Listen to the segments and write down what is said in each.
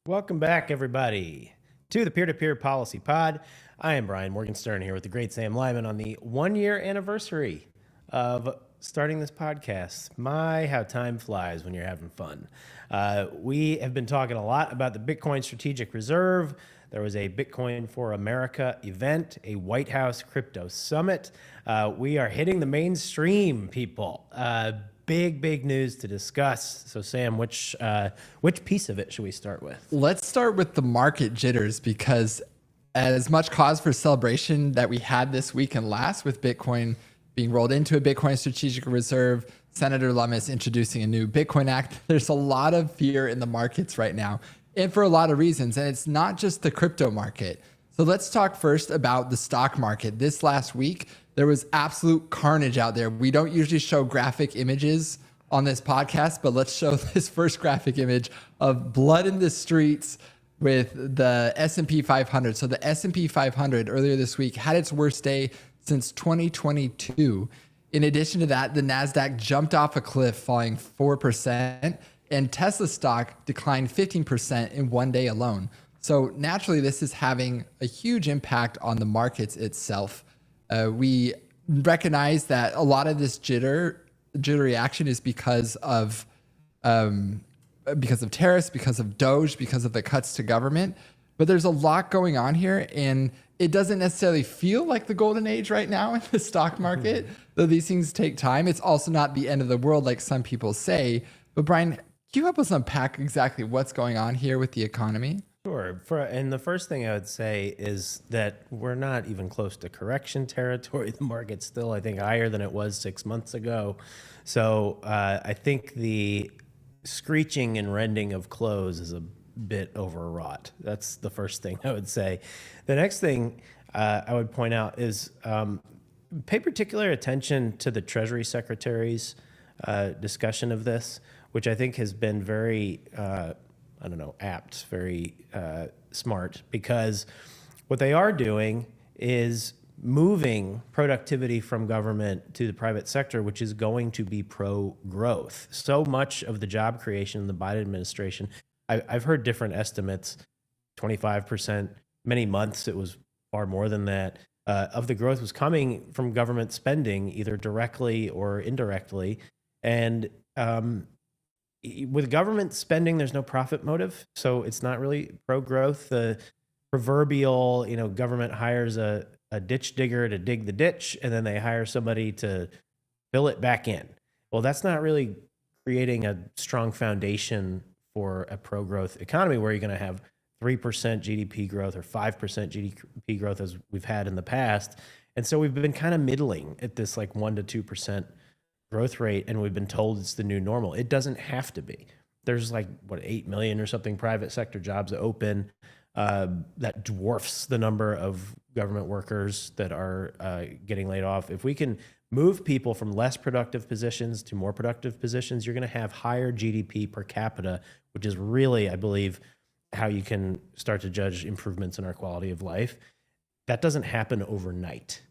Welcome back, everybody, to the Peer-to-Peer Policy Pod. I am Brian Morgenstern here with the great Sam Lyman on the one-year anniversary of starting this podcast. My, how time flies when you're having fun. We have been talking a lot about the Bitcoin Strategic Reserve. There was a Bitcoin for America event, a White House crypto summit. We are hitting the mainstream, people. Big news to discuss. So, Sam, which piece of it should we start with? Let's start with the market jitters, because as much cause for celebration that we had this week and last with Bitcoin being rolled into a Bitcoin Strategic Reserve, Senator Lummis introducing a new Bitcoin Act, there's a lot of fear in the markets right now, and for a lot of reasons. And it's not just the crypto market. So let's talk first about the stock market. This last week, there was absolute carnage out there. We don't usually show graphic images on this podcast, but let's show this first graphic image of blood in the streets with the S&P 500. So the S&P 500 earlier this week had its worst day since 2022. In addition to that, the NASDAQ jumped off a cliff, falling 4%, and Tesla stock declined 15% in one day alone. So naturally, this is having a huge impact on the markets itself. We recognize that a lot of this jittery action is because of tariffs, because of Doge, because of the cuts to government. But there's a lot going on here, and it doesn't necessarily feel like the golden age right now in the stock market, though these things take time. It's also not the end of the world like some people say. But Brian, can you help us unpack exactly what's going on here with the economy? Sure. And the first thing I would say is that we're not even close to correction territory. The market's still, I think, higher than it was 6 months ago. So I think the screeching and rending of clothes is a bit overwrought. That's the first thing I would say. The next thing I would point out is pay particular attention to the Treasury Secretary's discussion of this, which I think has been very apt, very smart, because what they are doing is moving productivity from government to the private sector, which is going to be pro-growth. So much of the job creation in the Biden administration, I've heard different estimates, 25%, many months it was far more than that, of the growth was coming from government spending, either directly or indirectly. And with government spending, there's no profit motive, so it's not really pro-growth. The proverbial, government hires a ditch digger to dig the ditch, and then they hire somebody to fill it back in. Well, that's not really creating a strong foundation for a pro-growth economy where you're going to have 3% GDP growth or 5% GDP growth as we've had in the past. And so we've been kind of middling at this like 1% to 2% growth rate, and we've been told it's the new normal. It doesn't have to be. There's 8 million or something private sector jobs open. That dwarfs the number of government workers that are getting laid off. If we can move people from less productive positions to more productive positions, you're going to have higher GDP per capita, which is really, I believe, how you can start to judge improvements in our quality of life. That doesn't happen overnight.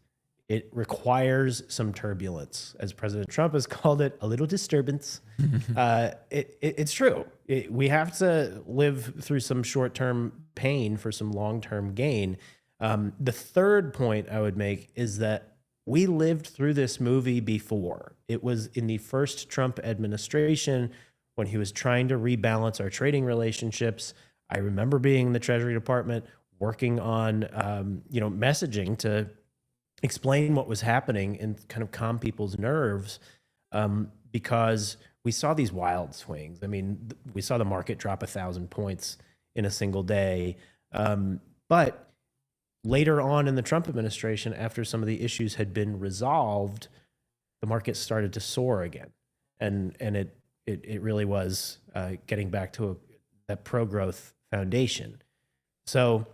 It requires some turbulence, as President Trump has called it, a little disturbance. It's true. We have to live through some short-term pain for some long-term gain. The third point I would make is that we lived through this movie before. It was in the first Trump administration when he was trying to rebalance our trading relationships. I remember being in the Treasury Department working on messaging to explain what was happening and kind of calm people's nerves, because we saw these wild swings. I mean, we saw the market drop 1,000 points in a single day. But later on in the Trump administration, after some of the issues had been resolved, the market started to soar again. And it really was getting back to that pro-growth foundation. So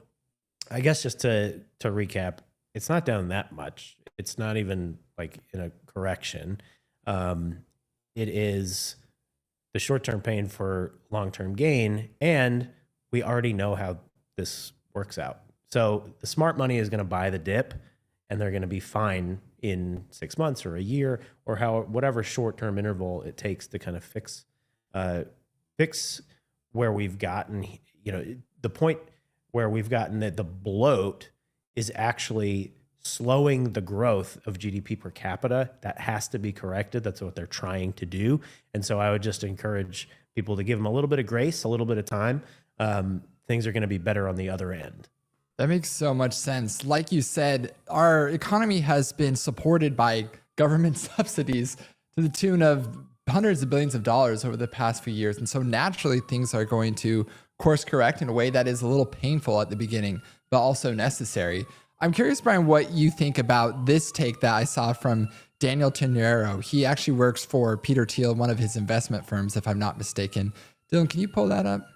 I guess just to recap, it's not down that much. It's not even like in a correction. It is the short-term pain for long-term gain, and we already know how this works out. So the smart money is going to buy the dip, and they're going to be fine in 6 months or a year or whatever short-term interval it takes to kind of fix where we've gotten, the point where we've gotten that the bloat is actually slowing the growth of GDP per capita. That has to be corrected. That's what they're trying to do. And so I would just encourage people to give them a little bit of grace, a little bit of time. Things are going to be better on the other end. That makes so much sense. Like you said, our economy has been supported by government subsidies to the tune of hundreds of billions of dollars over the past few years. And so naturally, things are going to course correct in a way that is a little painful at the beginning, but also necessary. I'm curious, Brian, what you think about this take that I saw from Daniel Ternero. He actually works for Peter Thiel, one of his investment firms, if I'm not mistaken. Dylan, can you pull that up?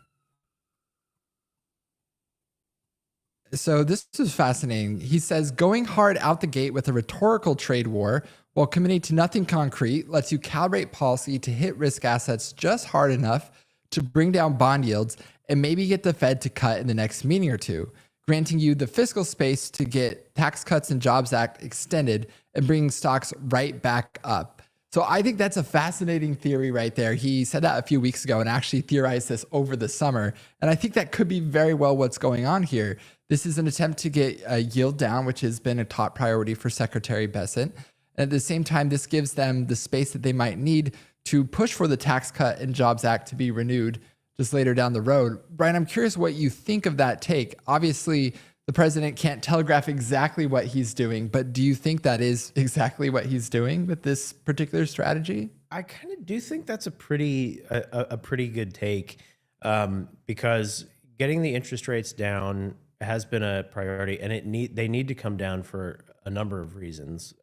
So this is fascinating. He says, going hard out the gate with a rhetorical trade war while committing to nothing concrete lets you calibrate policy to hit risk assets just hard enough to bring down bond yields and maybe get the Fed to cut in the next meeting or two, granting you the fiscal space to get Tax Cuts and Jobs Act extended and bringing stocks right back up. So I think that's a fascinating theory right there. He said that a few weeks ago and actually theorized this over the summer. And I think that could be very well what's going on here. This is an attempt to get a yield down, which has been a top priority for Secretary Bessent. And at the same time, this gives them the space that they might need to push for the Tax Cut and Jobs Act to be renewed just later down the road. Brian, I'm curious what you think of that take. Obviously, the president can't telegraph exactly what he's doing, but do you think that is exactly what he's doing with this particular strategy? I kind of do think that's a pretty good take, because getting the interest rates down has been a priority, and they need to come down for a number of reasons.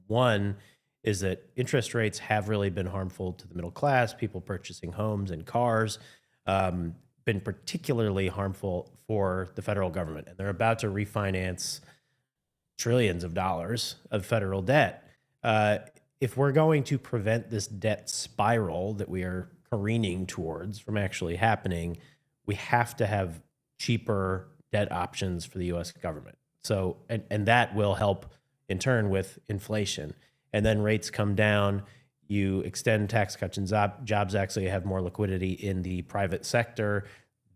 One is that interest rates have really been harmful to the middle class, people purchasing homes and cars, been particularly harmful for the federal government. And they're about to refinance trillions of dollars of federal debt. If we're going to prevent this debt spiral that we are careening towards from actually happening, we have to have cheaper debt options for the US government. So, and that will help in turn with inflation. And then rates come down, you extend Tax Cuts and Jobs Act, so you have more liquidity in the private sector.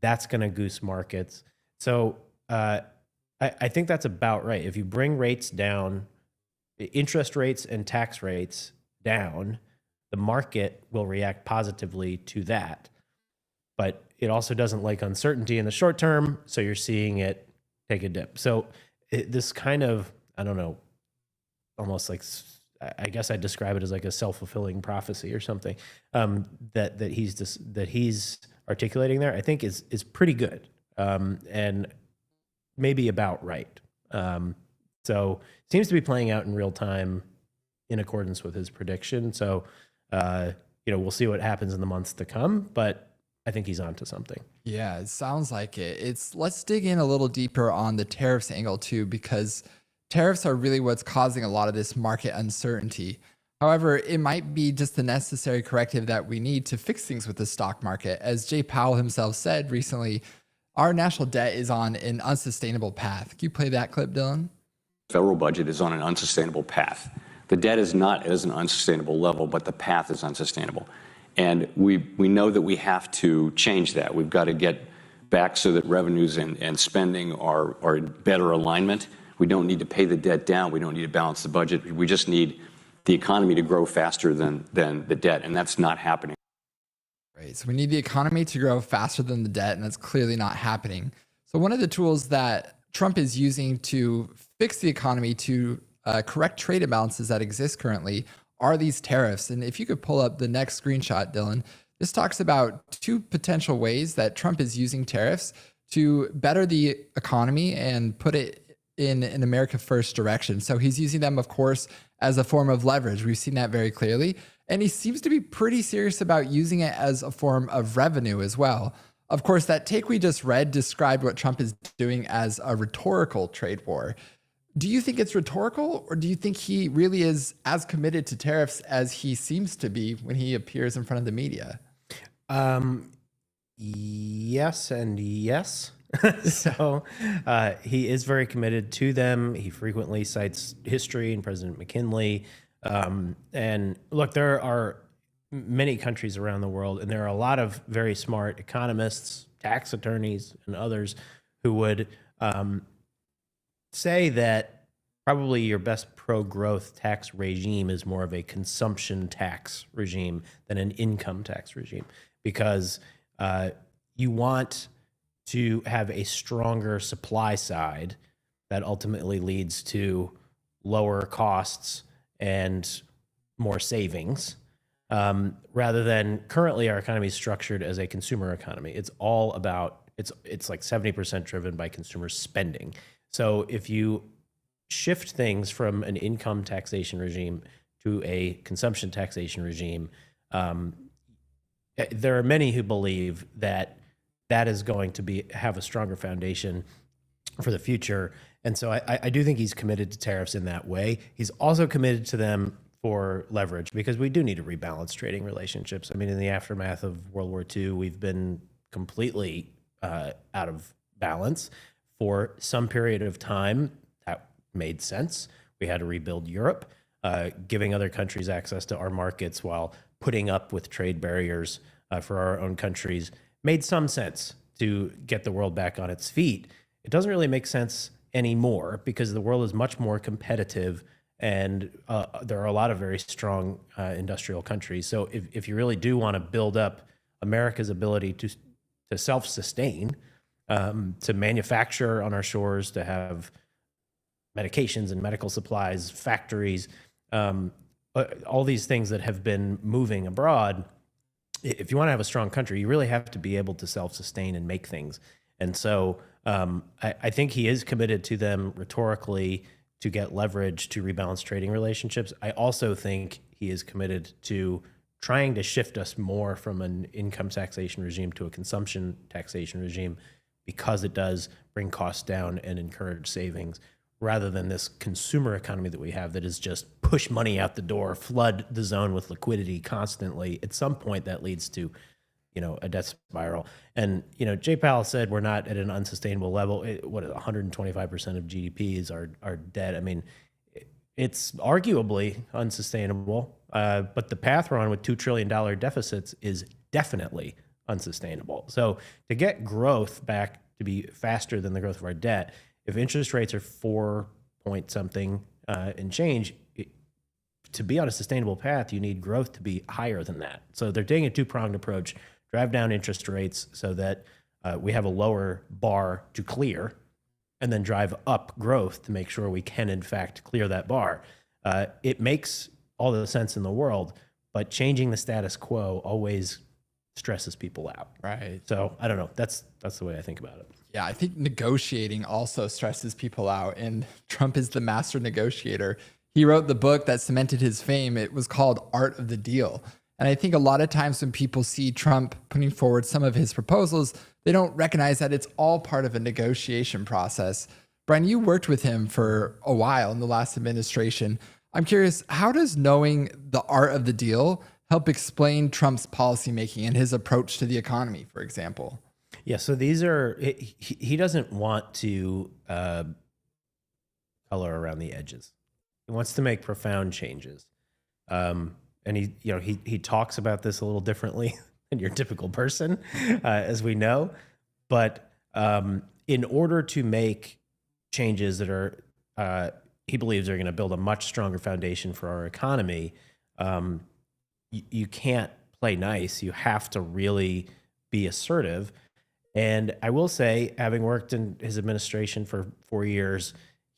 That's going to goose markets. So I think that's about right. If you bring rates down, interest rates and tax rates down, the market will react positively to that. But it also doesn't like uncertainty in the short term, so you're seeing it take a dip. So this kind of, I don't know, almost like, I guess I'd describe it as like a self-fulfilling prophecy or something, that he's articulating there, I think is pretty good, and maybe about right. So it seems to be playing out in real time in accordance with his prediction. So, we'll see what happens in the months to come, but I think he's onto something. Yeah, it sounds like it. Let's dig in a little deeper on the tariffs angle too, because tariffs are really what's causing a lot of this market uncertainty. However, it might be just the necessary corrective that we need to fix things with the stock market. As Jay Powell himself said recently, our national debt is on an unsustainable path. Can you play that clip, Dylan? Federal budget is on an unsustainable path. The debt is not at an unsustainable level, but the path is unsustainable. And we know that we have to change that. We've got to get back so that revenues and spending are in better alignment. We don't need to pay the debt down. We don't need to balance the budget. We just need the economy to grow faster than the debt, and that's not happening. Right. So we need the economy to grow faster than the debt, and that's clearly not happening. So one of the tools that Trump is using to fix the economy, to correct trade imbalances that exist currently, are these tariffs. And if you could pull up the next screenshot, Dylan, this talks about two potential ways that Trump is using tariffs to better the economy and put it in an America First direction. So he's using them, of course, as a form of leverage. We've seen that very clearly. And he seems to be pretty serious about using it as a form of revenue as well. Of course, that take we just read described what Trump is doing as a rhetorical trade war. Do you think it's rhetorical, or do you think he really is as committed to tariffs as he seems to be when he appears in front of the media? Yes and yes. So he is very committed to them. He frequently cites history and President McKinley. And look, there are many countries around the world, and there are a lot of very smart economists, tax attorneys, and others who would say that probably your best pro-growth tax regime is more of a consumption tax regime than an income tax regime, because you want to have a stronger supply side that ultimately leads to lower costs and more savings, rather than currently our economy is structured as a consumer economy. It's all about, it's like 70% driven by consumer spending. So if you shift things from an income taxation regime to a consumption taxation regime, there are many who believe that that is going to have a stronger foundation for the future. And so I do think he's committed to tariffs in that way. He's also committed to them for leverage, because we do need to rebalance trading relationships. I mean, in the aftermath of World War II, we've been completely out of balance for some period of time. That made sense. We had to rebuild Europe, giving other countries access to our markets while putting up with trade barriers for our own countries made some sense to get the world back on its feet. It doesn't really make sense anymore, because the world is much more competitive, and there are a lot of very strong industrial countries. So if you really do want to build up America's ability to self-sustain, to manufacture on our shores, to have medications and medical supplies, factories, all these things that have been moving abroad, if you want to have a strong country, you really have to be able to self-sustain and make things. And so I think he is committed to them rhetorically to get leverage to rebalance trading relationships. I also think he is committed to trying to shift us more from an income taxation regime to a consumption taxation regime, because it does bring costs down and encourage savings, rather than this consumer economy that we have that is just push money out the door, flood the zone with liquidity constantly. At some point that leads to, a debt spiral. And, Jay Powell said we're not at an unsustainable level. 125% of GDP is our debt. I mean, it's arguably unsustainable, but the path we're on with $2 trillion deficits is definitely unsustainable. So to get growth back to be faster than the growth of our debt, if interest rates are 4 point something and change, to be on a sustainable path, you need growth to be higher than that. So they're taking a two-pronged approach: drive down interest rates so that we have a lower bar to clear, and then drive up growth to make sure we can, in fact, clear that bar. It makes all the sense in the world, but changing the status quo always stresses people out. Right. So I don't know. That's the way I think about it. Yeah, I think negotiating also stresses people out, and Trump is the master negotiator. He wrote the book that cemented his fame. It was called Art of the Deal. And I think a lot of times when people see Trump putting forward some of his proposals, they don't recognize that it's all part of a negotiation process. Brian, you worked with him for a while in the last administration. I'm curious, how does knowing the art of the deal help explain Trump's policymaking and his approach to the economy, for example? Yeah, so these are, he doesn't want to color around the edges. He wants to make profound changes. And he talks about this a little differently than your typical person, as we know. But in order to make changes that are, he believes are going to build a much stronger foundation for our economy, you can't play nice. You have to really be assertive. And I will say, having worked in his administration for 4 years,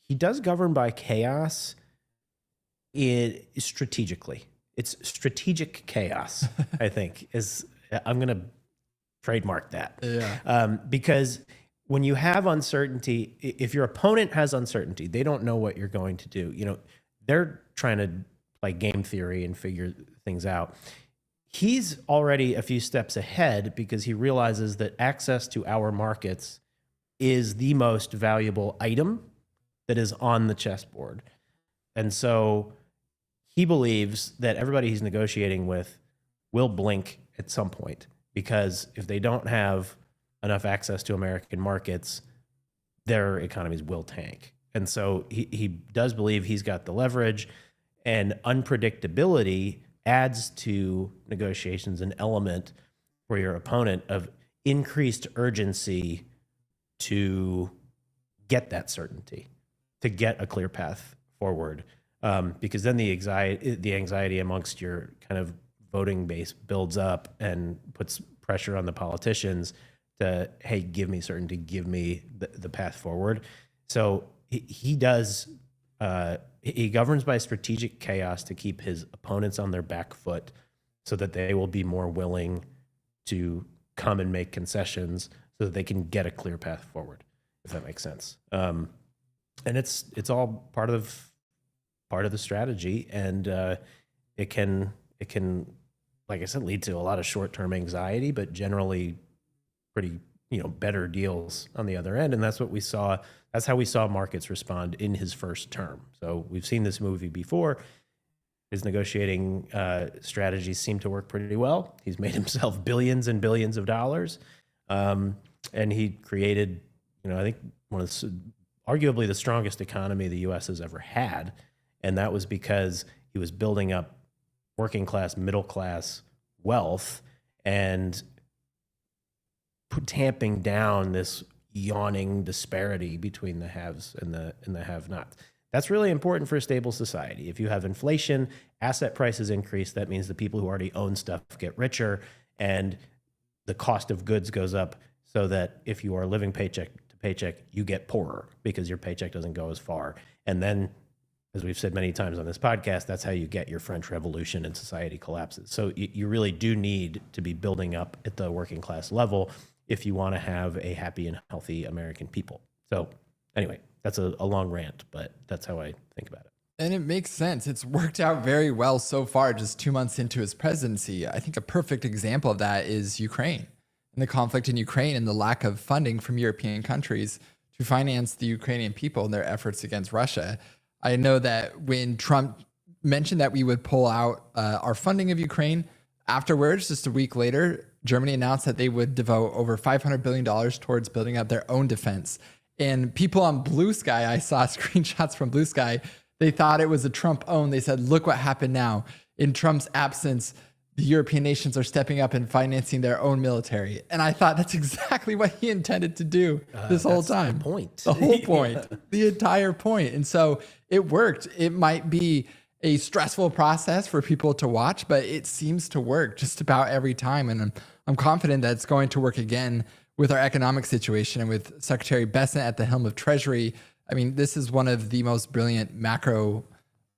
he does govern by chaos strategically. It's strategic chaos, I think, I'm going to trademark that. Yeah. Because when you have uncertainty, if your opponent has uncertainty, they don't know what you're going to do. They're trying to play game theory and figure things out. He's already a few steps ahead because he realizes that access to our markets is the most valuable item that is on the chessboard. And so he believes that everybody he's negotiating with will blink at some point, because if they don't have enough access to American markets, their economies will tank. And so he does believe he's got the leverage, and unpredictability adds to negotiations an element for your opponent of increased urgency to get that certainty, to get a clear path forward. Because then the anxiety amongst your kind of voting base builds up and puts pressure on the politicians to, hey, give me certainty, give me the path forward. So he governs by strategic chaos to keep his opponents on their back foot so that they will be more willing to come and make concessions so that they can get a clear path forward, if that makes sense. And it's all part of the strategy, and it can, like I said, lead to a lot of short-term anxiety, but generally pretty, better deals on the other end. And that's what we saw. That's how we saw markets respond in his first term. So we've seen this movie before. His negotiating strategies seem to work pretty well. He's made himself billions and billions of dollars. And he created, I think arguably the strongest economy the U.S. has ever had. And that was because he was building up working class, middle class wealth and tamping down this yawning disparity between the haves and the have-nots. That's really important for a stable society. If you have inflation, asset prices increase, that means the people who already own stuff get richer, and the cost of goods goes up, so that if you are living paycheck to paycheck, you get poorer because your paycheck doesn't go as far. And then, as we've said many times on this podcast, that's how you get your French Revolution and society collapses. So you really do need to be building up at the working class level if you want to have a happy and healthy American people. So anyway, that's a long rant, but that's how I think about it. And it makes sense. It's worked out very well so far, just 2 months into his presidency. I think a perfect example of that is Ukraine and the conflict in Ukraine and the lack of funding from European countries to finance the Ukrainian people in their efforts against Russia. I know that when Trump mentioned that we would pull out our funding of Ukraine, afterwards, just a week later, Germany announced that they would devote over $500 billion towards building up their own defense. And people on Blue Sky, I saw screenshots from Blue Sky, they thought it was a Trump own. They said, look what happened now. In Trump's absence, the European nations are stepping up and financing their own military. And I thought that's exactly what he intended to do this whole time. The point. The whole point, the entire point. And so it worked. It might be a stressful process for people to watch, but it seems to work just about every time. And I'm confident that it's going to work again with our economic situation and with Secretary Bessent at the helm of Treasury. I mean, this is one of the most brilliant macro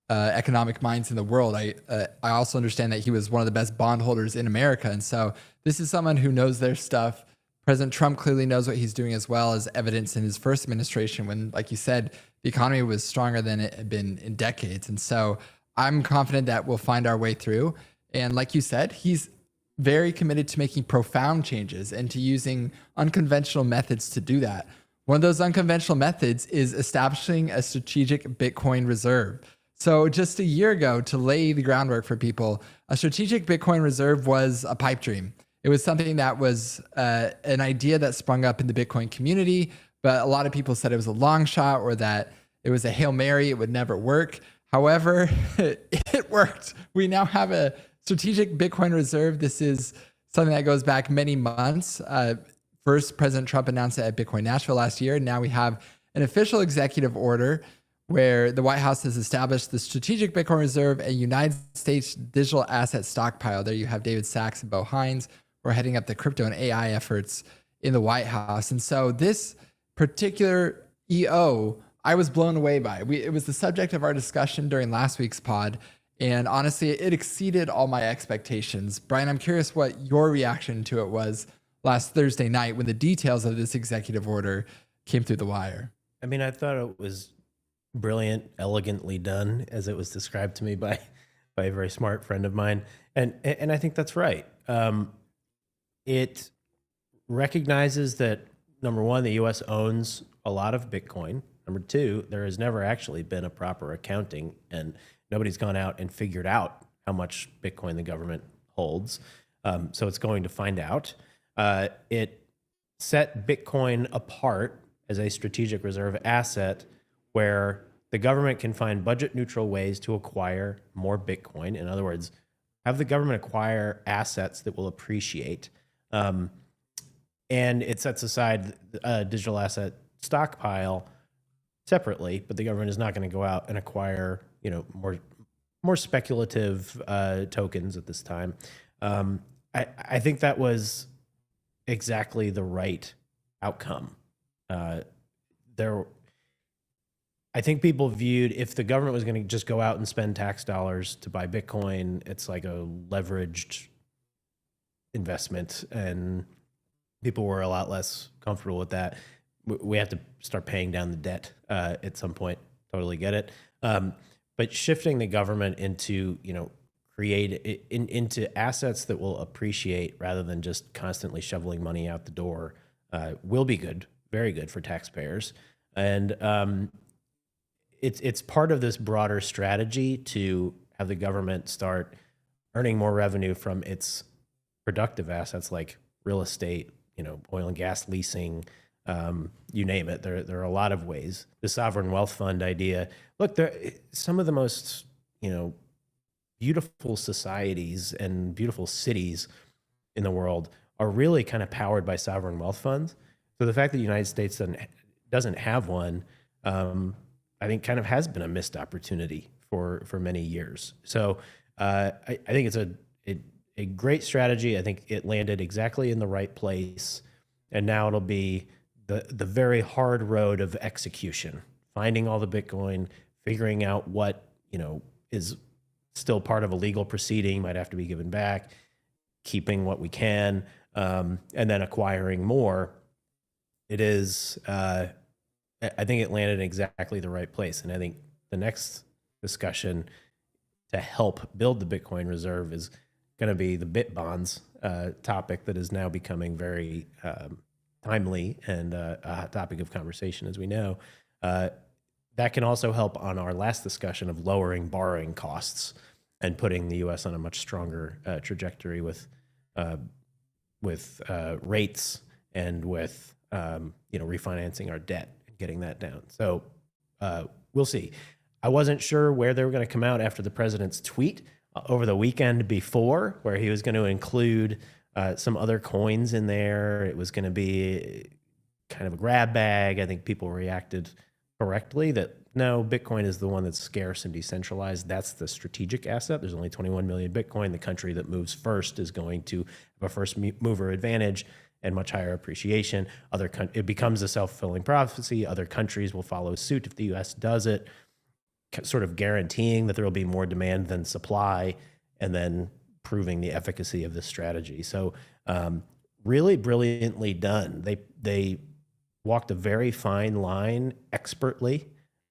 economic minds in the world. I also understand that he was one of the best bondholders in America. And so this is someone who knows their stuff. President Trump clearly knows what he's doing, as well as evidence in his first administration when, like you said, the economy was stronger than it had been in decades. And so I'm confident that we'll find our way through. And like you said, he's very committed to making profound changes and to using unconventional methods to do that. One of those unconventional methods is establishing a strategic Bitcoin reserve. So just a year ago, to lay the groundwork for people, a strategic Bitcoin reserve was a pipe dream. It was something that was an idea that sprung up in the Bitcoin community, but a lot of people said it was a long shot or that it was a Hail Mary, it would never work. However, it worked. We now have a strategic Bitcoin reserve. This is something that goes back many months. First, President Trump announced it at Bitcoin Nashville last year. Now we have an official executive order where the White House has established the Strategic Bitcoin Reserve, a United States digital asset stockpile. There you have David Sachs and Bo Hines, who are heading up the crypto and AI efforts in the White House. And so this particular EO, I was blown away by. It was the subject of our discussion during last week's pod. And honestly, it exceeded all my expectations. Brian, I'm curious what your reaction to it was last Thursday night when the details of this executive order came through the wire. I mean, I thought it was brilliant, elegantly done, as it was described to me by a very smart friend of mine. And I think that's right. It recognizes that, number one, the U.S. owns a lot of Bitcoin. Number two, there has never actually been a proper accounting, and nobody's gone out and figured out how much Bitcoin the government holds. So it's going to find out. It set Bitcoin apart as a strategic reserve asset where the government can find budget neutral ways to acquire more Bitcoin. In other words, have the government acquire assets that will appreciate. And it sets aside a digital asset stockpile separately, but the government is not going to go out and acquire, more speculative tokens at this time. I think that was exactly the right outcome. I think people viewed, if the government was going to just go out and spend tax dollars to buy Bitcoin, it's like a leveraged investment, and people were a lot less comfortable with that. We have to start paying down the debt at some point. Totally get it. But shifting the government into, into assets that will appreciate rather than just constantly shoveling money out the door will be good, very good for taxpayers. And it's part of this broader strategy to have the government start earning more revenue from its productive assets like real estate, oil and gas leasing, you name it. There are a lot of ways. The sovereign wealth fund idea. Look, some of the most, beautiful societies and beautiful cities in the world are really kind of powered by sovereign wealth funds. So the fact that the United States doesn't have one, I think kind of has been a missed opportunity for many years. So I think it's a great strategy. I think it landed exactly in the right place. And now it'll be the very hard road of execution, finding all the Bitcoin, figuring out what, is still part of a legal proceeding, might have to be given back, keeping what we can, and then acquiring more. It is, I think it landed in exactly the right place. And I think the next discussion to help build the Bitcoin reserve is going to be the Bitbonds topic that is now becoming very timely and a hot topic of conversation, as we know. That can also help on our last discussion of lowering borrowing costs and putting the U.S. on a much stronger trajectory with rates and with refinancing our debt and getting that down. So we'll see. I wasn't sure where they were going to come out after the president's tweet over the weekend before, where he was going to include some other coins in there. It was going to be kind of a grab bag. I think people reacted correctly that no, Bitcoin is the one that's scarce and decentralized. That's the strategic asset. There's only 21 million Bitcoin. The country that moves first is going to have a first mover advantage and much higher appreciation. It becomes a self-fulfilling prophecy. Other countries will follow suit if the U.S. does it, sort of guaranteeing that there will be more demand than supply, and then proving the efficacy of this strategy. So really brilliantly done. They walked a very fine line expertly,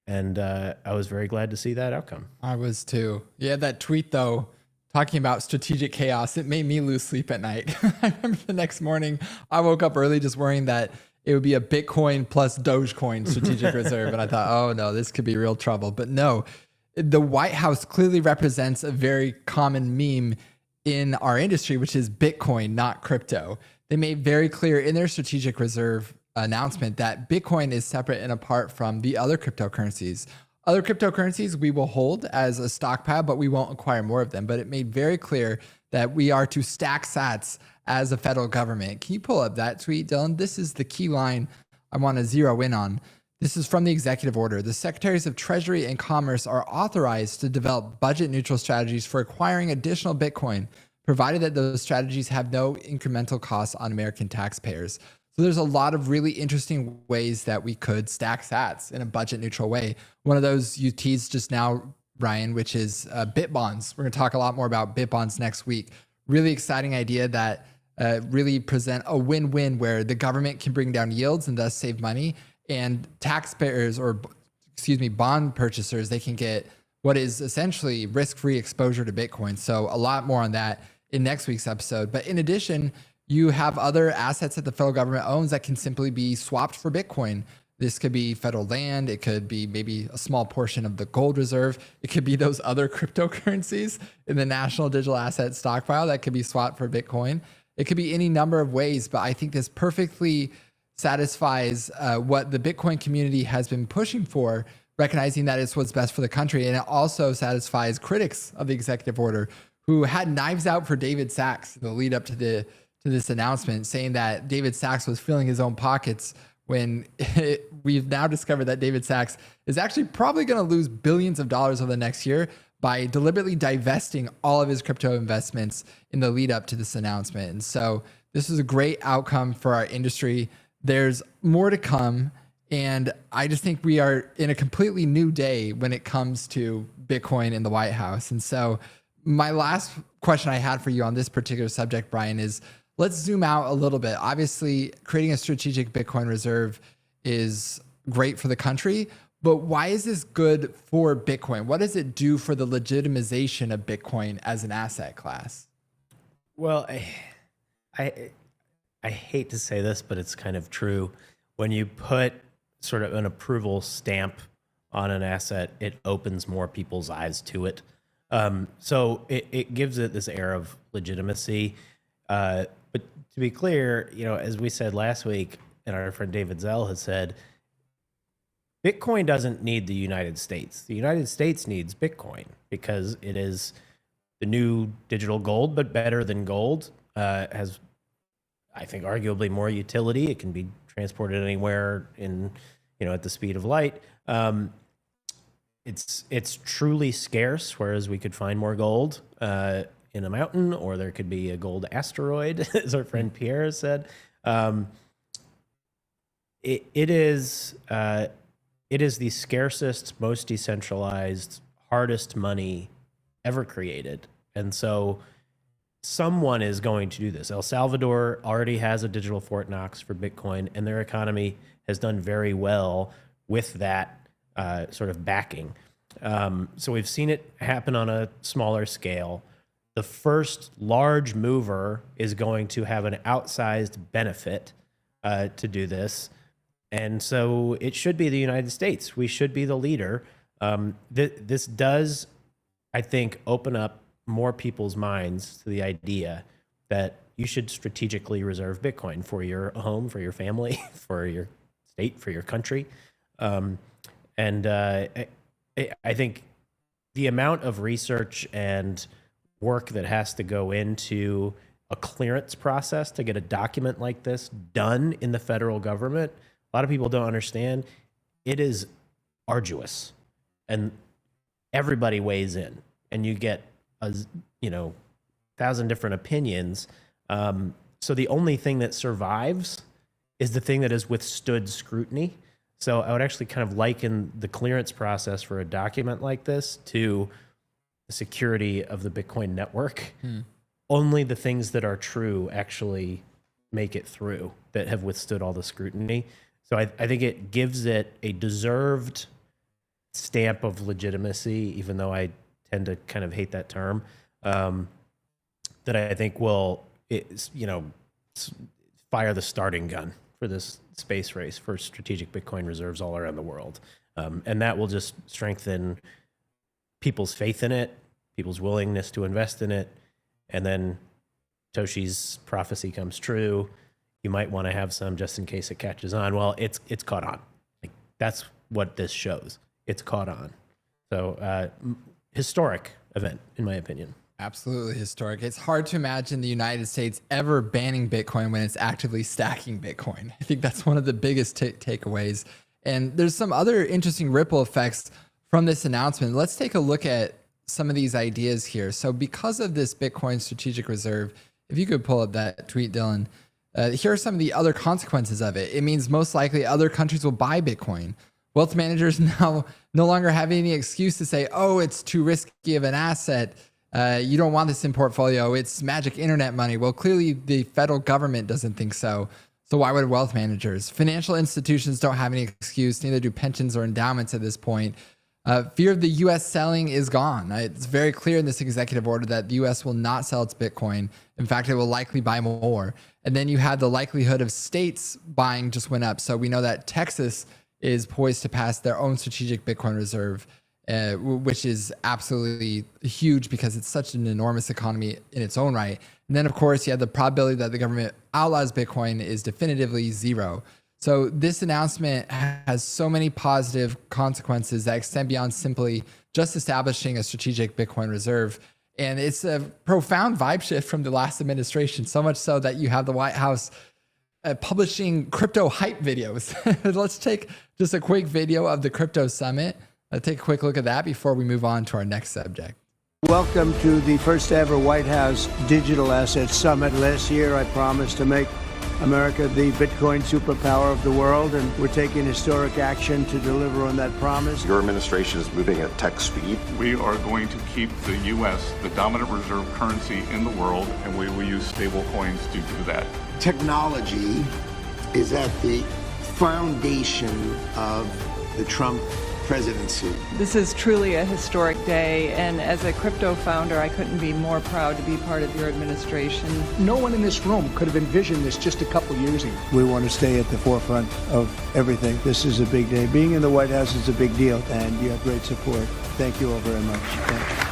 and I was very glad to see that outcome. I was too. Yeah, that tweet though, talking about strategic chaos, it made me lose sleep at night. I remember the next morning, I woke up early just worrying that it would be a Bitcoin plus Dogecoin strategic reserve. And I thought, oh no, this could be real trouble. But no, the White House clearly represents a very common meme in our industry, which is Bitcoin, not crypto. They made very clear in their strategic reserve announcement that Bitcoin is separate and apart from the other cryptocurrencies. Other cryptocurrencies we will hold as a stockpile, but we won't acquire more of them. But it made very clear that we are to stack sats as a federal government. Can you pull up that tweet, Dylan? This is the key line I want to zero in on. This is from the executive order. The Secretaries of Treasury and Commerce are authorized to develop budget-neutral strategies for acquiring additional Bitcoin, provided that those strategies have no incremental costs on American taxpayers. So there's a lot of really interesting ways that we could stack sats in a budget-neutral way. One of those you teased just now, Ryan, which is Bitbonds. We're going to talk a lot more about Bitbonds next week. Really exciting idea that really present a win-win where the government can bring down yields and thus save money, and taxpayers, or bond purchasers, they can get what is essentially risk-free exposure to Bitcoin. So a lot more on that in next week's episode. But in addition, you have other assets that the federal government owns that can simply be swapped for Bitcoin. This could be federal land. It could be maybe a small portion of the gold reserve. It could be those other cryptocurrencies in the National Digital Asset Stockpile that could be swapped for Bitcoin. It could be any number of ways, but I think this perfectly satisfies what the Bitcoin community has been pushing for, recognizing that it's what's best for the country. And it also satisfies critics of the executive order who had knives out for David Sachs in the lead up to this announcement, saying that David Sachs was filling his own pockets when we've now discovered that David Sachs is actually probably going to lose billions of dollars over the next year by deliberately divesting all of his crypto investments in the lead up to this announcement. And so this is a great outcome for our industry. There's more to come. And I just think we are in a completely new day when it comes to Bitcoin in the White House. And so my last question I had for you on this particular subject, Brian, is let's zoom out a little bit. Obviously, creating a strategic Bitcoin reserve is great for the country, but why is this good for Bitcoin? What does it do for the legitimization of Bitcoin as an asset class? Well, I hate to say this, but it's kind of true. When you put sort of an approval stamp on an asset, it opens more people's eyes to it. So it gives it this air of legitimacy. But to be clear, as we said last week, and our friend David Zell has said, Bitcoin doesn't need the United States. The United States needs Bitcoin because it is the new digital gold, but better than gold. Has, I think, arguably more utility. It can be transported anywhere at the speed of light. It's truly scarce, whereas we could find more gold in a mountain, or there could be a gold asteroid, as our friend Pierre has said. It is the scarcest, most decentralized, hardest money ever created. And so someone is going to do this. El Salvador already has a digital Fort Knox for Bitcoin, and their economy has done very well with that sort of backing. So we've seen it happen on a smaller scale. The first large mover is going to have an outsized benefit to do this. And so it should be the United States. We should be the leader. This does, I think, open up more people's minds to the idea that you should strategically reserve Bitcoin for your home, for your family, for your state, for your country. I think the amount of research and work that has to go into a clearance process to get a document like this done in the federal government, a lot of people don't understand. It is arduous, and everybody weighs in, and you get 1,000 different opinions. So the only thing that survives is the thing that has withstood scrutiny. So I would actually kind of liken the clearance process for a document like this to the security of the Bitcoin network. Only the things that are true actually make it through, that have withstood all the scrutiny. So I think it gives it a deserved stamp of legitimacy, even though I tend to kind of hate that term, that I think will, fire the starting gun for this space race for strategic Bitcoin reserves all around the world. And that will just strengthen people's faith in it, people's willingness to invest in it. And then Toshi's prophecy comes true. You might want to have some just in case it catches on. Well, it's caught on. Like, that's what this shows. It's caught on. So historic event, in my opinion. Absolutely historic. It's hard to imagine the United States ever banning Bitcoin when it's actively stacking Bitcoin. I think that's one of the biggest takeaways. And there's some other interesting ripple effects from this announcement. Let's take a look at some of these ideas here. So because of this Bitcoin strategic reserve, if you could pull up that tweet, Dylan, here are some of the other consequences of it. It means most likely other countries will buy Bitcoin. Wealth managers now no longer have any excuse to say, oh, it's too risky of an asset. You don't want this in portfolio. It's magic internet money. Well, clearly the federal government doesn't think so. So why would wealth managers? Financial institutions don't have any excuse. Neither do pensions or endowments at this point. Fear of the U.S. selling is gone. It's very clear in this executive order that the U.S. will not sell its Bitcoin. In fact, it will likely buy more. And then you had the likelihood of states buying just went up. So we know that Texas is poised to pass their own strategic Bitcoin reserve, which is absolutely huge because it's such an enormous economy in its own right. And then, of course, you have the probability that the government outlaws Bitcoin is definitively zero. So this announcement has so many positive consequences that extend beyond simply just establishing a strategic Bitcoin reserve. And it's a profound vibe shift from the last administration, so much so that you have the White House publishing crypto hype videos. Let's take just a quick video of the crypto summit. Let's take a quick look at that before we move on to our next subject. Welcome to the first ever White House Digital Assets Summit. Last year, I promised to make America the Bitcoin superpower of the world, and we're taking historic action to deliver on that promise. Your administration is moving at tech speed. We are going to keep the U.S. the dominant reserve currency in the world, and we will use stable coins to do that. Technology is at the foundation of the Trump presidency. This is truly a historic day, and as a crypto founder, I couldn't be more proud to be part of your administration. No one in this room could have envisioned this just a couple years ago. We want to stay at the forefront of everything. This is a big day. Being in the White House is a big deal, and you have great support. Thank you all very much. Thank you.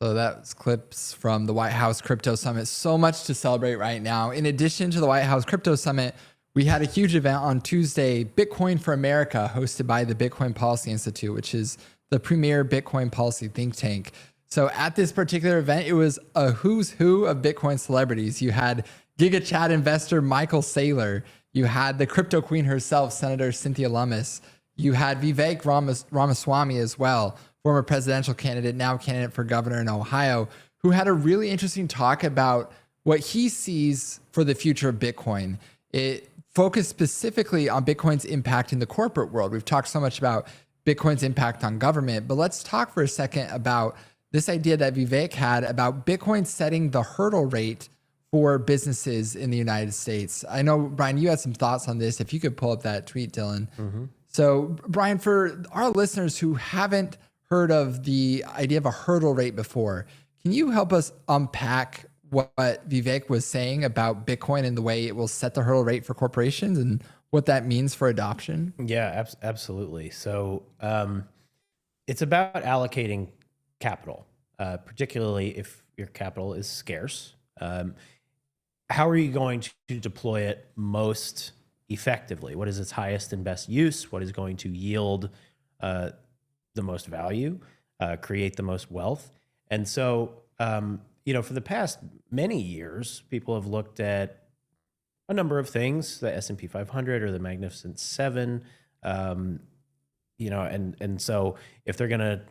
So that's clips from the White House Crypto Summit. So much to celebrate right now. In addition to the White House Crypto Summit, we had a huge event on Tuesday, Bitcoin for America, hosted by the Bitcoin Policy Institute, which is the premier Bitcoin policy think tank. So at this particular event, it was a who's who of Bitcoin celebrities. You had GigaChat investor Michael Saylor. You had the crypto queen herself, Senator Cynthia Lummis. You had Vivek Ramaswamy as well, former presidential candidate, now candidate for governor in Ohio, who had a really interesting talk about what he sees for the future of Bitcoin. It focused specifically on Bitcoin's impact in the corporate world. We've talked so much about Bitcoin's impact on government, but let's talk for a second about this idea that Vivek had about Bitcoin setting the hurdle rate for businesses in the United States. I know, Brian, you had some thoughts on this. If you could pull up that tweet, Dylan. Mm-hmm. So, Brian, for our listeners who haven't heard of the idea of a hurdle rate before, can you help us unpack what Vivek was saying about Bitcoin and the way it will set the hurdle rate for corporations and what that means for adoption? Yeah, absolutely. So it's about allocating capital, particularly if your capital is scarce. How are you going to deploy it most effectively? What is its highest and best use? What is going to yield the most value, create the most wealth? And so, for the past many years, people have looked at a number of things, the S&P 500 or the Magnificent Seven, and so if they're going to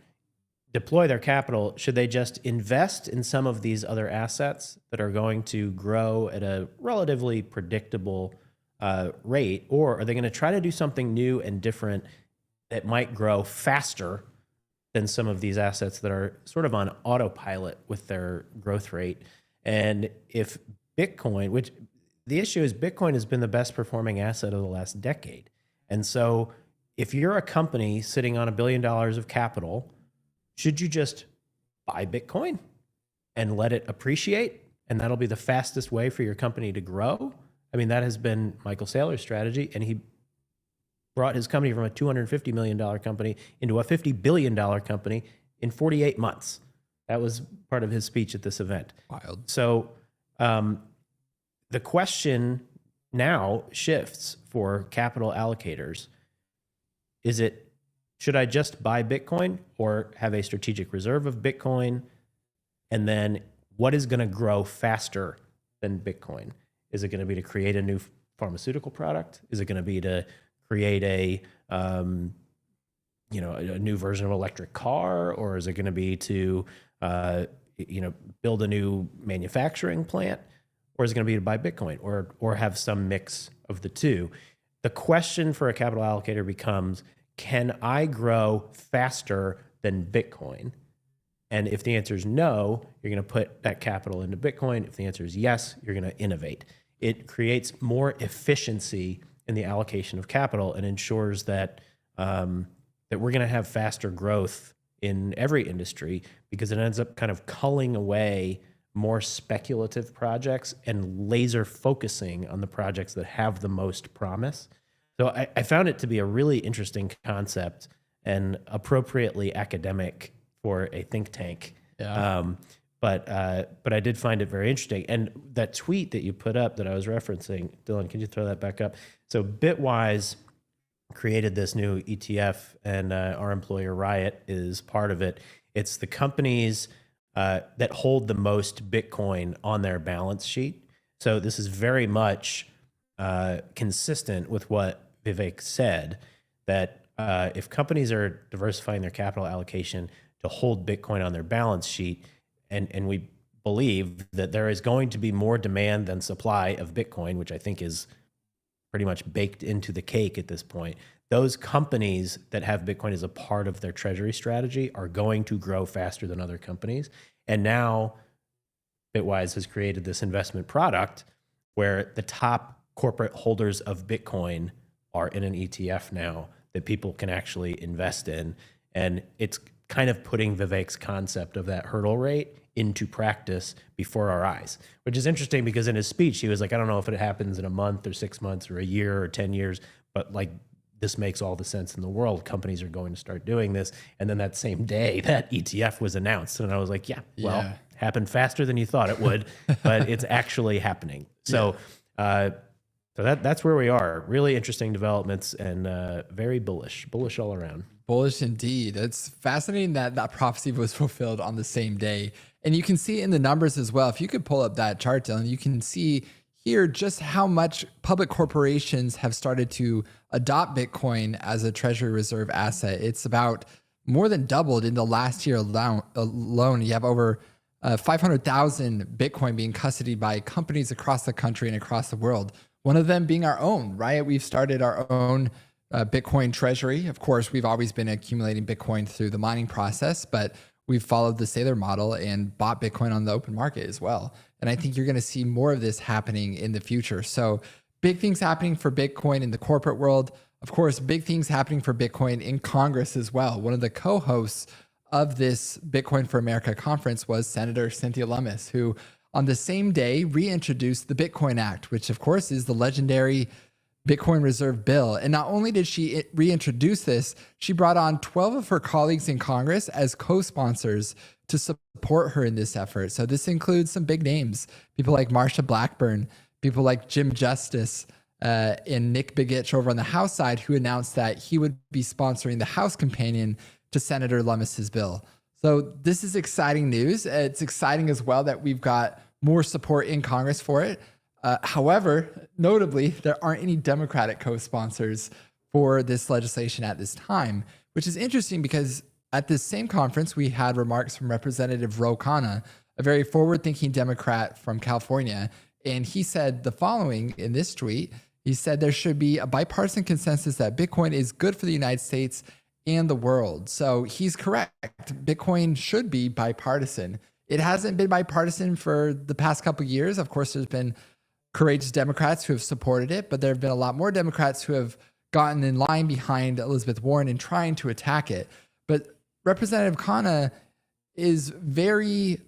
deploy their capital, should they just invest in some of these other assets that are going to grow at a relatively predictable rate, or are they going to try to do something new and different that might grow faster than some of these assets that are sort of on autopilot with their growth rate? And if Bitcoin, which the issue is Bitcoin has been the best performing asset of the last decade. And so if you're a company sitting on $1 billion of capital, should you just buy Bitcoin and let it appreciate? And that'll be the fastest way for your company to grow. I mean, that has been Michael Saylor's strategy, and he brought his company from a $250 million company into a $50 billion company in 48 months. That was part of his speech at this event. Wild. So the question now shifts for capital allocators. Should I just buy Bitcoin or have a strategic reserve of Bitcoin? And then what is going to grow faster than Bitcoin? Is it going to be to create a new pharmaceutical product? Is it going to be to create a new version of an electric car, or is it going to be to build a new manufacturing plant, or is it going to be to buy Bitcoin, or have some mix of the two? The question for a capital allocator becomes, can I grow faster than Bitcoin? And if the answer is no, you're going to put that capital into Bitcoin. If the answer is yes, you're going to innovate. It creates more efficiency in the allocation of capital and ensures that that we're going to have faster growth in every industry, because it ends up kind of culling away more speculative projects and laser focusing on the projects that have the most promise. So I found it to be a really interesting concept and appropriately academic for a think tank. Yeah. But I did find it very interesting. And that tweet that you put up that I was referencing, Dylan, can you throw that back up? So Bitwise created this new ETF, and our employer Riot is part of it. It's the companies that hold the most Bitcoin on their balance sheet. So this is very much consistent with what Vivek said, that if companies are diversifying their capital allocation to hold Bitcoin on their balance sheet, and we believe that there is going to be more demand than supply of Bitcoin, which I think is pretty much baked into the cake at this point. Those companies that have Bitcoin as a part of their treasury strategy are going to grow faster than other companies. And now Bitwise has created this investment product where the top corporate holders of Bitcoin are in an ETF now that people can actually invest in. And it's kind of putting Vivek's concept of that hurdle rate into practice before our eyes, which is interesting because in his speech, he was like, I don't know if it happens in a month or 6 months or a year or 10 years, but like, this makes all the sense in the world. Companies are going to start doing this. And then that same day, that ETF was announced. And I was like, well, happened faster than you thought it would, but it's actually happening. So, so that's where we are. Really interesting developments and very bullish all around. Bullish indeed. It's fascinating that that prophecy was fulfilled on the same day. And you can see in the numbers as well. If you could pull up that chart, Dylan, you can see here just how much public corporations have started to adopt Bitcoin as a treasury reserve asset. It's about more than doubled in the last year alone. You have over 500,000 Bitcoin being custodied by companies across the country and across the world. One of them being our own, right? We've started our own Bitcoin treasury. Of course, we've always been accumulating Bitcoin through the mining process, but we've followed the Saylor model and bought Bitcoin on the open market as well. And I think you're going to see more of this happening in the future. So big things happening for Bitcoin in the corporate world. Of course, big things happening for Bitcoin in Congress as well. One of the co-hosts of this Bitcoin for America conference was Senator Cynthia Lummis, who on the same day reintroduced the Bitcoin Act, which of course is the legendary Bitcoin Reserve Bill. And not only did she reintroduce this, she brought on 12 of her colleagues in Congress as co-sponsors to support her in this effort. So this includes some big names, people like Marsha Blackburn, people like Jim Justice, and Nick Begich over on the House side, who announced that he would be sponsoring the House companion to Senator Lummis's bill. So this is exciting news. It's exciting as well that we've got more support in Congress for it. However, notably, there aren't any Democratic co-sponsors for this legislation at this time, which is interesting because at this same conference, we had remarks from Representative Ro Khanna, a very forward-thinking Democrat from California. And he said the following in this tweet. He said there should be a bipartisan consensus that Bitcoin is good for the United States and the world. So he's correct. Bitcoin should be bipartisan. It hasn't been bipartisan for the past couple of years. Of course, there's been courageous Democrats who have supported it, but there have been a lot more Democrats who have gotten in line behind Elizabeth Warren in trying to attack it. But Representative Khanna is very,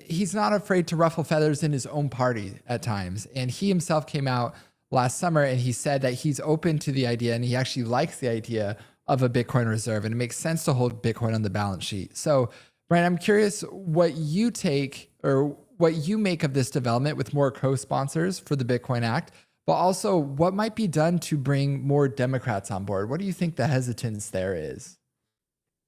he's not afraid to ruffle feathers in his own party at times. And he himself came out last summer and he said that he's open to the idea and he actually likes the idea of a Bitcoin reserve and it makes sense to hold Bitcoin on the balance sheet. So, Brian, I'm curious what you take or what you make of this development with more co-sponsors for the Bitcoin Act, but also what might be done to bring more Democrats on board. What do you think the hesitance there is?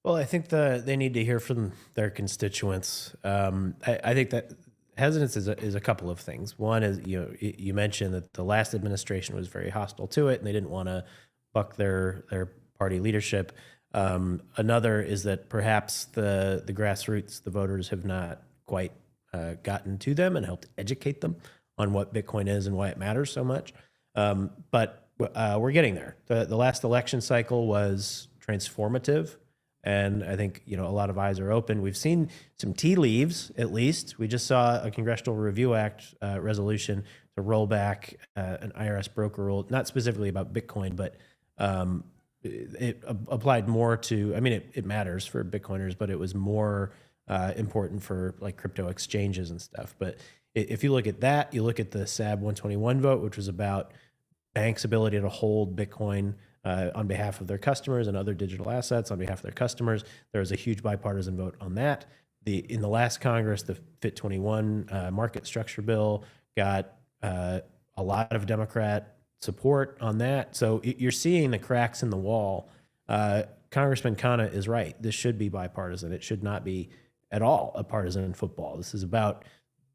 Well, I think they need to hear from their constituents. I think that hesitance is a couple of things. One is, you mentioned that the last administration was very hostile to it and they didn't want to buck their party leadership. Another is that perhaps the grassroots, the voters, have not quite gotten to them and helped educate them on what Bitcoin is and why it matters so much. But we're getting there. The last election cycle was transformative. And I think, a lot of eyes are open. We've seen some tea leaves, at least. We just saw a Congressional Review Act resolution to roll back an IRS broker rule, not specifically about Bitcoin, but it applied more to, it matters for Bitcoiners, but it was more important for like crypto exchanges and stuff. But if you look at that, you look at the SAB 121 vote, which was about banks' ability to hold Bitcoin on behalf of their customers and other digital assets on behalf of their customers. There was a huge bipartisan vote on that. In the last Congress, the FIT21 market structure bill got a lot of Democrat support on that. So you're seeing the cracks in the wall. Congressman Khanna is right. This should be bipartisan. It should not be at all a partisan football. This is about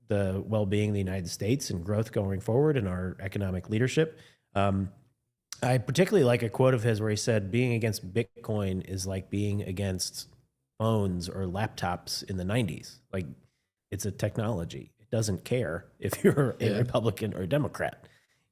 the well-being of the United States and growth going forward and our economic leadership. I particularly like a quote of his where he said, being against Bitcoin is like being against phones or laptops in the 90s. Like, it's a technology. It doesn't care if you're a Republican or a Democrat.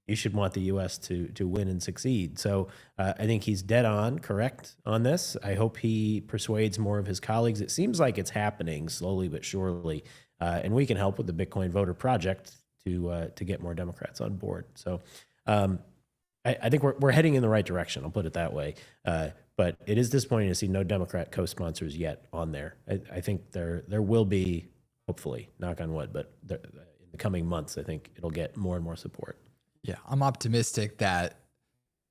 You should want the U.S. to win and succeed. So I think he's dead on correct on this. I hope he persuades more of his colleagues. It seems like it's happening slowly but surely, and we can help with the Bitcoin Voter Project to get more Democrats on board. So I think we're heading in the right direction. I'll put it that way. But it is disappointing to see no Democrat co-sponsors yet on there. I think there will be, hopefully, knock on wood, but in the coming months, I think it'll get more and more support. Yeah, I'm optimistic that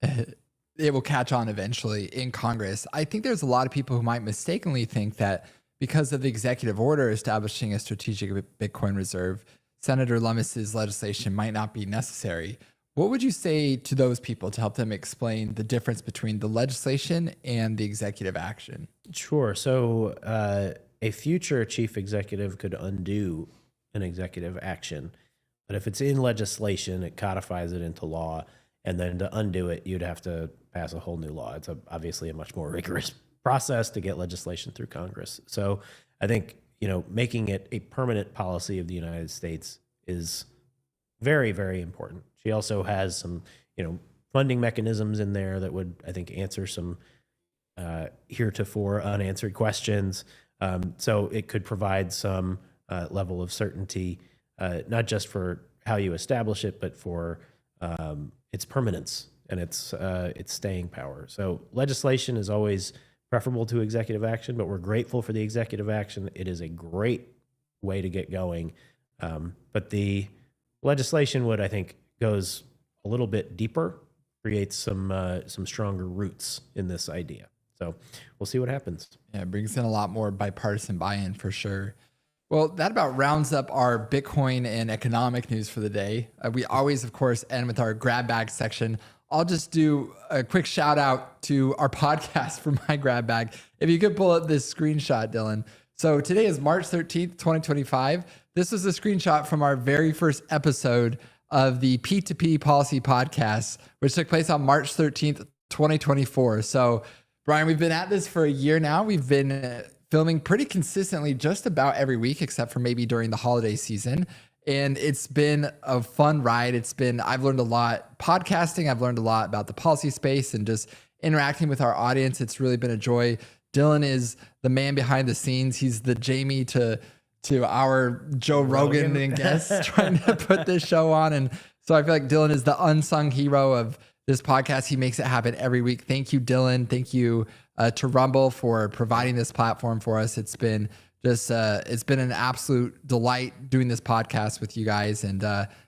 it will catch on eventually in Congress. I think there's a lot of people who might mistakenly think that because of the executive order establishing a strategic Bitcoin reserve, Senator Lummis's legislation might not be necessary. What would you say to those people to help them explain the difference between the legislation and the executive action? Sure. So a future chief executive could undo an executive action. But if it's in legislation, it codifies it into law, and then to undo it, you'd have to pass a whole new law. It's obviously a much more rigorous process to get legislation through Congress. So I think, making it a permanent policy of the United States is very, very important. She also has some, funding mechanisms in there that would, I think, answer some heretofore unanswered questions. So it could provide some level of certainty, not just for how you establish it, but for its permanence and its staying power. So legislation is always preferable to executive action, but we're grateful for the executive action. It is a great way to get going. But the legislation would, I think, goes a little bit deeper, creates some stronger roots in this idea. So we'll see what happens. Yeah, it brings in a lot more bipartisan buy-in for sure. Well, that about rounds up our Bitcoin and economic news for the day. We always, of course, end with our grab bag section. I'll just do a quick shout out to our podcast for my grab bag. If you could pull up this screenshot, Dylan. So today is March 13th, 2025. This was a screenshot from our very first episode of the P2P Policy Podcast, which took place on March 13th, 2024. So, Brian, we've been at this for a year now. We've been filming pretty consistently just about every week, except for maybe during the holiday season. And it's been a fun ride. I've learned a lot podcasting. I've learned a lot about the policy space and just interacting with our audience. It's really been a joy. Dylan is the man behind the scenes. He's the Jamie to our Joe Rogan and guests trying to put this show on. And so I feel like Dylan is the unsung hero of this podcast. He makes it happen every week. Thank you, Dylan. Thank you to Rumble for providing this platform for us. It's been just it's been an absolute delight doing this podcast with you guys. And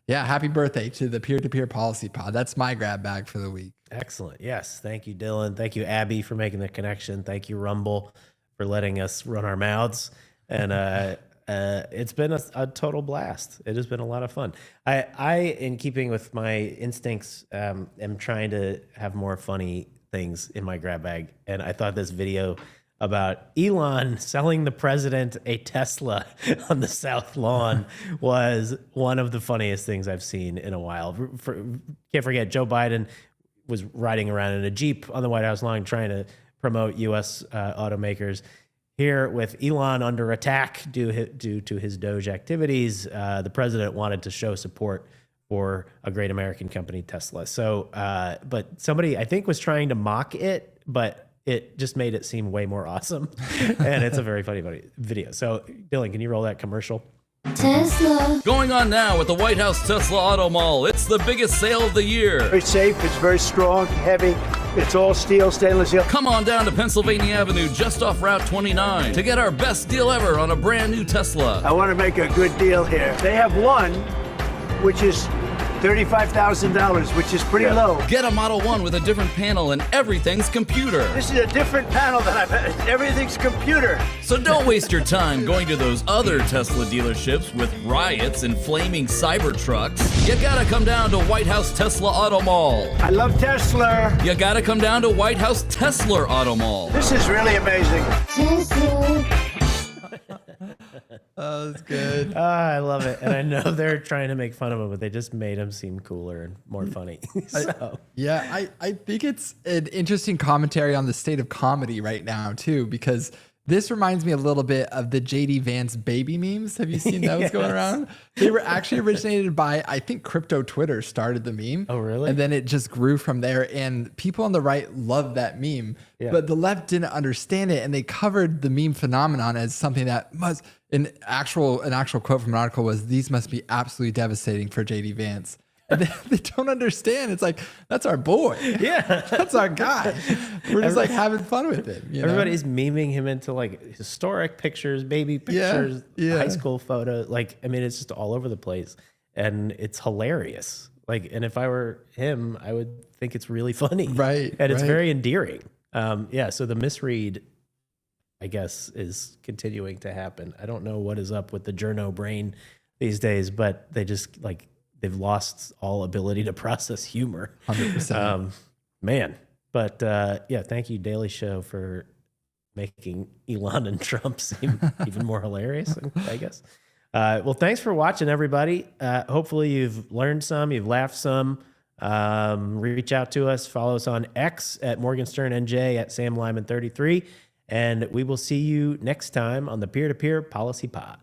happy birthday to the Peer-to-Peer Policy Pod. That's my grab bag for the week. Excellent. Yes. Thank you, Dylan. Thank you, Abby, for making the connection. Thank you, Rumble, for letting us run our mouths. And it's been a total blast. It has been a lot of fun. I in keeping with my instincts, am trying to have more funny things in my grab bag. And I thought this video about Elon selling the president a Tesla on the South Lawn was one of the funniest things I've seen in a while. Can't forget, Joe Biden was riding around in a Jeep on the White House lawn trying to promote U.S. automakers. Here, with Elon under attack due to his Doge activities, the president wanted to show support for a great American company, Tesla. So, but somebody, I think, was trying to mock it, but it just made it seem way more awesome. And it's a very funny video. So, Dylan, can you roll that commercial? Tesla. Going on now at the White House Tesla Auto Mall. It's the biggest sale of the year. Very safe, it's very strong, heavy. It's all steel, stainless steel. Come on down to Pennsylvania Avenue, just off Route 29, to get our best deal ever on a brand new Tesla. I want to make a good deal here. They have one, which is $35,000, which is pretty low. Get a Model 1 with a different panel and everything's computer. This is a different panel than I've had. Everything's computer. So don't waste your time going to those other Tesla dealerships with riots and flaming Cybertrucks. You gotta come down to White House Tesla Auto Mall. I love Tesla. You gotta come down to White House Tesla Auto Mall. This is really amazing. Oh, that's good. I love it. And I know they're trying to make fun of him, but they just made him seem cooler and more funny. So. Yeah, I think it's an interesting commentary on the state of comedy right now, too, because this reminds me a little bit of the JD Vance baby memes. Have you seen those Yes. going around? They were actually originated by, I think, Crypto Twitter started the meme. Oh, really? And then it just grew from there. And people on the right loved that meme, but the left didn't understand it. And they covered the meme phenomenon as something that must, an actual quote from an article was, "These must be absolutely devastating for JD Vance." And they don't understand. It's like, that's our boy. Yeah. That's our guy. We're just like having fun with him. You know? Everybody's memeing him into like historic pictures, baby pictures, high school photos. Like, I mean, it's just all over the place and it's hilarious. Like, and if I were him, I would think it's really funny. Right. And it's right. very endearing. So the misread, I guess, is continuing to happen. I don't know what is up with the journo brain these days, but they just like, they've lost all ability to process humor. 100%. Man. But yeah, thank you, Daily Show, for making Elon and Trump seem even more hilarious, I guess. Well, thanks for watching, everybody. Hopefully you've learned some, you've laughed some. Reach out to us. Follow us on X at Morgan Stern NJ, at Sam Lyman 33. And we will see you next time on the Peer to Peer Policy Pod.